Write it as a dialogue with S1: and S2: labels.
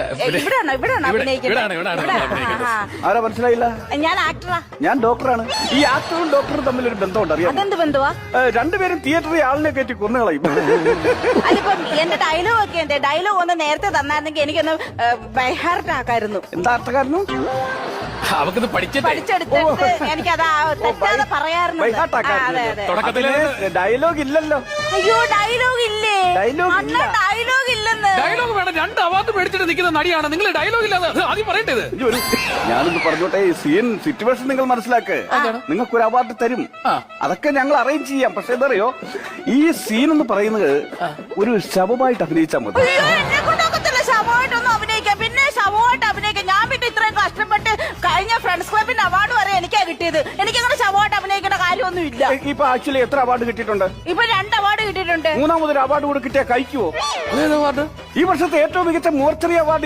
S1: ഇവിടാണോ
S2: ആരാ മനസ്സിലായില്ല?
S1: ഞാൻ ആക്ടറാ.
S2: ഞാൻ ഡോക്ടറാണ്. ഈ ആക്ടറും ഡോക്ടറും തമ്മിൽ ഒരു ബന്ധമുണ്ട്, അറിയാം?
S1: അതെന്ത് ബന്ധുവാ?
S2: രണ്ടുപേരും തിയേറ്ററിൽ ആളിനെ കയറ്റി കൊന്നുകളയും.
S1: അതിപ്പം എന്റെ ഡയലോഗ് ഒക്കെ ഉണ്ട്. ഡയലോഗ് ഒന്ന് നേരത്തെ തന്നായിരുന്നെങ്കിൽ എനിക്കൊന്ന് ബൈഹാർട്ട് ആക്കായിരുന്നു.
S2: എന്താ അർത്ഥക്കാരനും
S3: അവക്കത്
S1: പഠിച്ചെടുത്തിട്ട് എനിക്കത് തെറ്റാതെ പറയാറുണ്ട്.
S2: ഡയലോഗ് ഇല്ലല്ലോ.
S1: അയ്യോ ഡയലോഗ് ഇല്ലേ? ഡയലോഗ് ഇല്ലെന്ന്.
S3: ഡയലോഗ് വേണം. 2 അവാർഡ് മേടിച്ചിട്ട് നിൽക്കുന്ന നടിയാണ് നിങ്ങൾ. ഡയലോഗ് ഇല്ലാതെ ആദ്യം പറയേണ്ടത്.
S2: ഞാനൊന്ന് പറഞ്ഞോട്ടെ, സീൻ സിറ്റുവേഷൻ നിങ്ങൾ മനസ്സിലാക്ക്. നിങ്ങൾക്കൊരു അവാർഡ് തരും, അതൊക്കെ ഞങ്ങൾ അറേഞ്ച് ചെയ്യാം. പക്ഷെ എന്തറിയോ, ഈ സീൻ എന്ന് പറയുന്നത് ഒരു ശവമായിട്ട് അഭിനയിച്ചാൽ മതി.
S1: എന്നെ കൊണ്ടൊക്കത്തില്ല ശവമായിട്ടൊന്നും അഭിനയിക്കാം. പിന്നെ ശവമായിട്ട് അഭിനയിക്കാം. ഞാൻ പിന്നെ ഇത്രയും കഷ്ടപ്പെട്ട് കഴിഞ്ഞ ഫ്രണ്ട്സ് ക്ലബിന്റെ അവാർഡ് വരെ എനിക്കാ കിട്ടിയത്. എനിക്കങ്ങനെ ശവമായിട്ട് അഭിനയിക്കേണ്ട കാര്യമൊന്നും ഇല്ല.
S2: ഇപ്പൊ ആക്ച്വലി എത്ര അവാർഡ് കിട്ടിയിട്ടുണ്ട്?
S1: ഇപ്പൊ 2 അവാർഡ് കിട്ടിയിട്ടുണ്ട്.
S2: 3ാമതൊരു അവാർഡ് കൂടെ കിട്ടിയാൽ കഴിക്കുവോ?
S3: അവാർഡ്
S2: ഈ വർഷത്തെ ഏറ്റവും മികച്ച മോർച്ചറി അവാർഡ്